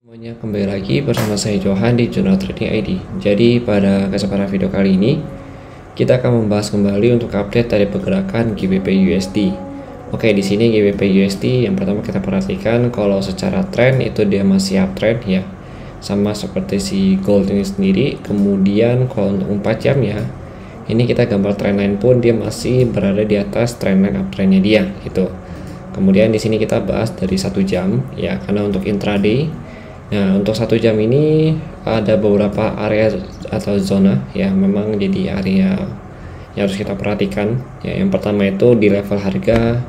Semuanya kembali lagi bersama saya Johan di Jurnal Trading ID. Jadi pada kesempatan video kali ini kita akan membahas kembali untuk update dari pergerakan GBP USD. Oke, di sini GBP USD yang pertama kita perhatikan kalau secara tren itu dia masih uptrend ya. Sama seperti si gold ini sendiri. Kemudian kalau untuk 4 jam ya, ini kita gambar trendline pun dia masih berada di atas trendline uptrendnya dia gitu. Kemudian di sini kita bahas dari 1 jam ya, karena untuk intraday. Nah, untuk 1 jam ini ada beberapa area atau zona ya, memang jadi area yang harus kita perhatikan ya. Yang pertama itu di level harga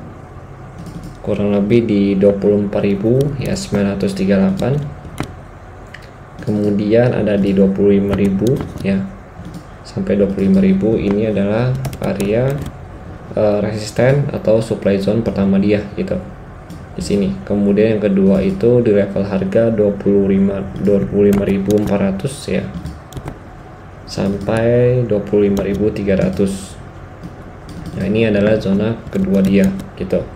kurang lebih di 24.000 ya, 938. Kemudian ada di 25.000 ya, sampai 25.000. Ini adalah area resisten atau supply zone pertama dia gitu di sini. Kemudian yang kedua itu di level harga 25.400 ya, sampai 25.300. Nah, ini adalah zona kedua dia gitu.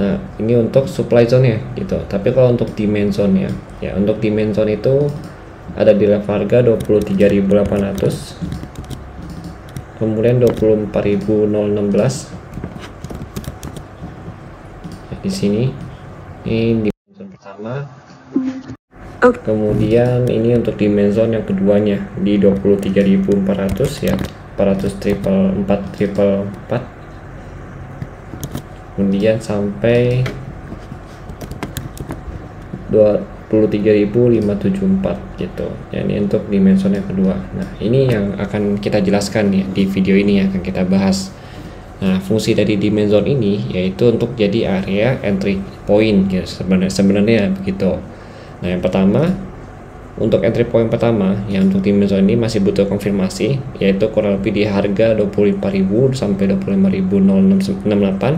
Nah, ini untuk supply zone ya gitu. Tapi kalau untuk demand zone ya, untuk demand zone itu ada di level harga 23.800, kemudian 24.016 di sini. Ini dimension pertama. Kemudian ini untuk dimension yang keduanya di 23.400 ya, 400 kemudian sampai 23.574 gitu ya. Ini untuk dimension yang kedua. Nah, ini yang akan kita jelaskan ya di video ini, yang akan kita bahas. Nah, fungsi dari demand zone ini yaitu untuk jadi area entry point ya, sebenarnya begitu. Nah, yang pertama untuk entry point pertama yang untuk demand zone ini masih butuh konfirmasi, yaitu kurang lebih di harga 24.000 sampai 25.068.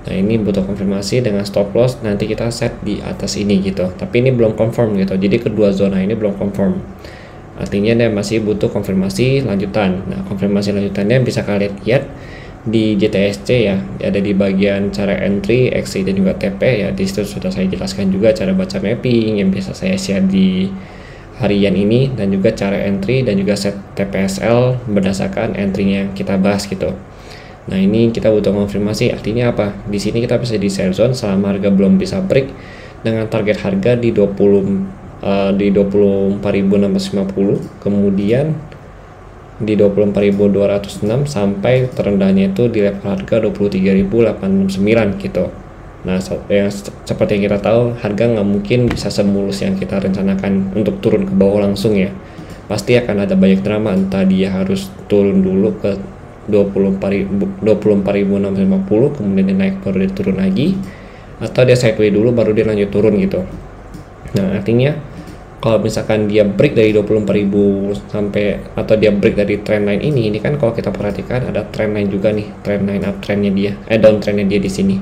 Nah, ini butuh konfirmasi dengan stop loss nanti kita set di atas ini gitu. Tapi ini belum confirm gitu. Jadi kedua zona ini belum confirm. Artinya dia masih butuh konfirmasi lanjutan. Nah, konfirmasi lanjutannya bisa kalian lihat di JTSC ya, ada di bagian cara entry, exit dan juga TP ya. Di situ sudah saya jelaskan juga cara baca mapping yang biasa saya share di harian ini, dan juga cara entry dan juga set TPSL berdasarkan entry yang kita bahas gitu. Nah, ini kita butuh konfirmasi. Artinya apa? Di sini kita bisa di sell zone selama harga belum bisa break dengan target harga di 24.650, kemudian di 24.206 sampai terendahnya itu di level harga 23.869 gitu. Nah, yang seperti yang kita tahu, harga nggak mungkin bisa semulus yang kita rencanakan untuk turun ke bawah langsung ya. Pasti akan ada banyak drama, entah dia harus turun dulu ke 24.650 kemudian dia naik baru dia turun lagi, atau dia sideways dulu baru dia lanjut turun gitu. Nah, artinya kalau misalkan dia break dari 24.000 sampai, atau dia break dari trendline ini kan kalau kita perhatikan ada trendline juga nih, trendline uptrendnya dia, downtrendnya dia di sini.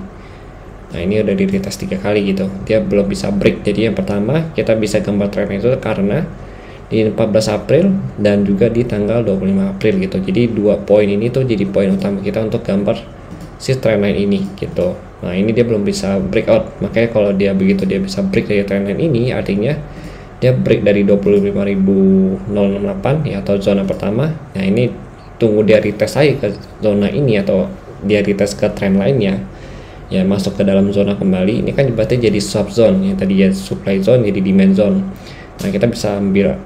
Nah, ini udah di retest 3 kali gitu, dia belum bisa break. Jadi yang pertama kita bisa gambar trendline itu karena di 14 April dan juga di tanggal 25 April gitu. Jadi 2 poin ini tuh jadi poin utama kita untuk gambar si trendline ini gitu. Nah, ini dia belum bisa breakout, makanya kalau dia begitu dia bisa break dari trendline ini, artinya dia break dari 25.068 ya, atau zona pertama. Nah, ini tunggu dia retest lagi ke zona ini, atau dia retest ke trend lainnya ya, masuk ke dalam zona kembali. Ini kan berarti jadi sub zone yang tadi ya, supply zone jadi demand zone. Nah, kita bisa ambil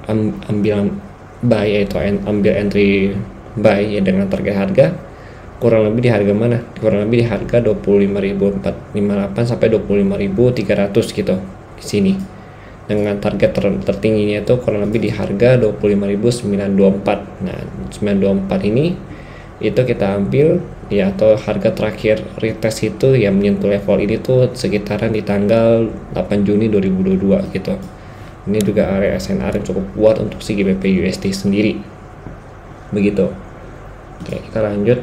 buy, yaitu ambil entry buy ya dengan target harga kurang lebih di harga mana? Kurang lebih di harga 25.458 sampai 25.300 gitu di sini. Dengan target tertingginya itu kurang lebih di harga 25.924. Nah, 924 ini itu kita ambil ya, atau harga terakhir retest itu yang menyentuh level ini tuh sekitaran di tanggal 8 Juni 2022 gitu. Ini juga area SNR yang cukup kuat untuk si GBP USD sendiri begitu. Oke, kita lanjut.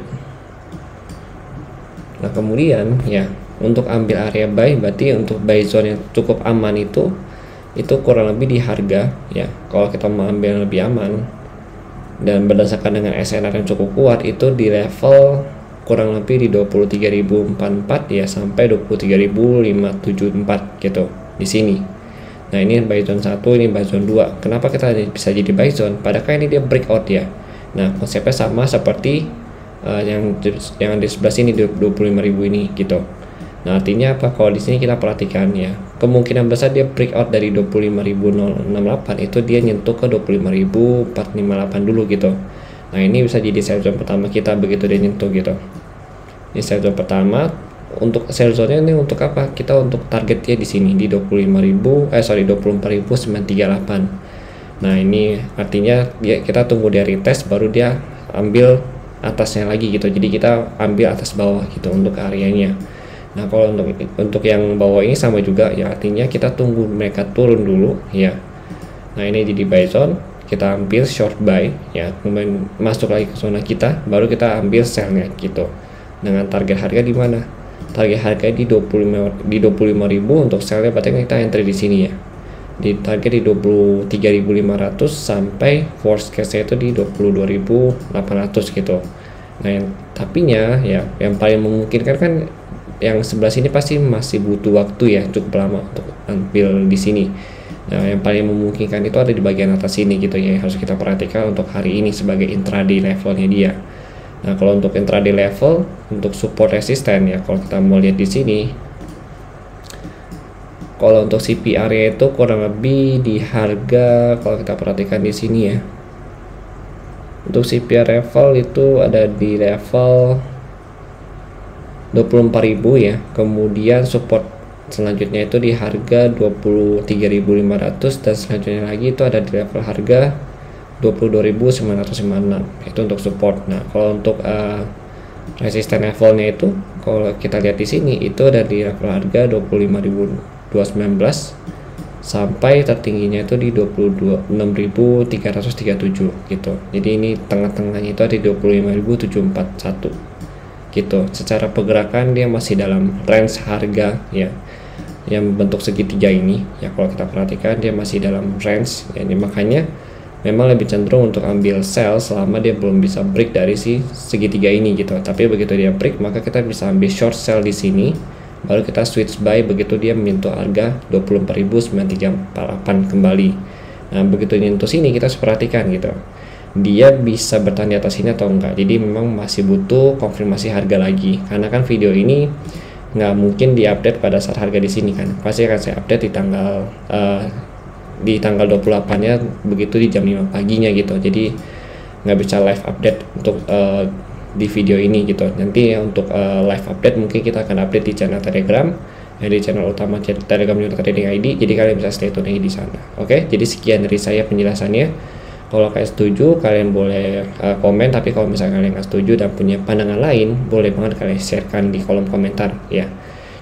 Nah, kemudian ya untuk ambil area buy, berarti untuk buy zone yang cukup aman itu kurang lebih di harga ya, kalau kita mau ambil yang lebih aman dan berdasarkan dengan SNR yang cukup kuat itu di level kurang lebih di 23.044 ya sampai 23.574 gitu di sini. Nah ini buy zone 1, ini buy zone 2. Kenapa kita bisa jadi buy zone? Padahal ini dia breakout ya. Nah konsepnya sama seperti yang di sebelah sini 25.000 ini gitu. Nah artinya apa? Kalau di sini kita perhatikan ya, kemungkinan besar dia breakout dari 25.068 itu dia nyentuh ke 25.458 dulu gitu. Nah ini bisa jadi sell zone pertama kita begitu dia nyentuh gitu. Ini sell zone pertama. Untuk sell zone ini untuk apa? Kita untuk targetnya di sini di 24.938. Nah ini artinya kita tunggu dia retest baru dia ambil atasnya lagi gitu. Jadi kita ambil atas bawah gitu untuk areanya. Nah kalau untuk yang bawah ini sama juga ya, artinya kita tunggu mereka turun dulu ya. Nah ini jadi buy zone, kita ambil short buy ya, kemudian masuk lagi ke zona kita, baru kita ambil sellnya gitu. Dengan target harga di mana? Target harga di 25.000 untuk sellnya, berarti kita entry di sini ya. Di target di 23.500 sampai worst case itu di 22.800 gitu. Nah yang tapinya ya yang paling memungkinkan kan yang sebelah sini pasti masih butuh waktu ya, cukup lama untuk ambil di sini. Nah yang paling memungkinkan itu ada di bagian atas sini gitu ya, harus kita perhatikan untuk hari ini sebagai intraday levelnya dia. Nah kalau untuk intraday level untuk support resisten ya, kalau kita mau lihat di sini, kalau untuk CPR itu kurang lebih di harga, kalau kita perhatikan di sini ya, untuk CPR level itu ada di level 24.000 ya. Kemudian support selanjutnya itu di harga 23.500 dan selanjutnya lagi itu ada di level harga 22.956 itu untuk support. Nah kalau untuk resisten levelnya itu kalau kita lihat di sini itu ada di level harga 25.219 sampai tertingginya itu di 26.337 gitu. Jadi ini tengah-tengahnya itu ada di 25.741 gitu. Secara pergerakan dia masih dalam range harga ya yang bentuk segitiga ini ya, kalau kita perhatikan dia masih dalam range ya, ini makanya memang lebih cenderung untuk ambil sell selama dia belum bisa break dari si segitiga ini gitu. Tapi begitu dia break maka kita bisa ambil short sell di sini, baru kita switch buy begitu dia menyentuh harga 24.948 kembali. Nah begitu nyentuh sini kita harus perhatikan gitu, dia bisa bertahan di atas ini atau enggak. Jadi memang masih butuh konfirmasi harga lagi, karena kan video ini nggak mungkin diupdate pada saat harga di sini kan, pasti akan saya update di tanggal 28-nya begitu di jam 5 paginya gitu. Jadi nggak bisa live update untuk di video ini gitu. Nanti ya, untuk live update mungkin kita akan update di channel Telegram ya, di channel utama Telegram United Trading ID. Jadi kalian bisa stay tune di sana. Oke, jadi sekian dari saya penjelasannya. Kalau kalian setuju kalian boleh komen, tapi kalau misalnya kalian nggak setuju dan punya pandangan lain boleh banget kalian sharekan di kolom komentar ya.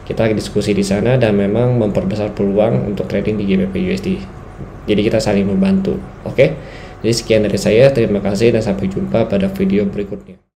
Kita diskusi di sana dan memang memperbesar peluang untuk trading di GBP USD. Jadi kita saling membantu. Oke. Jadi sekian dari saya, terima kasih dan sampai jumpa pada video berikutnya.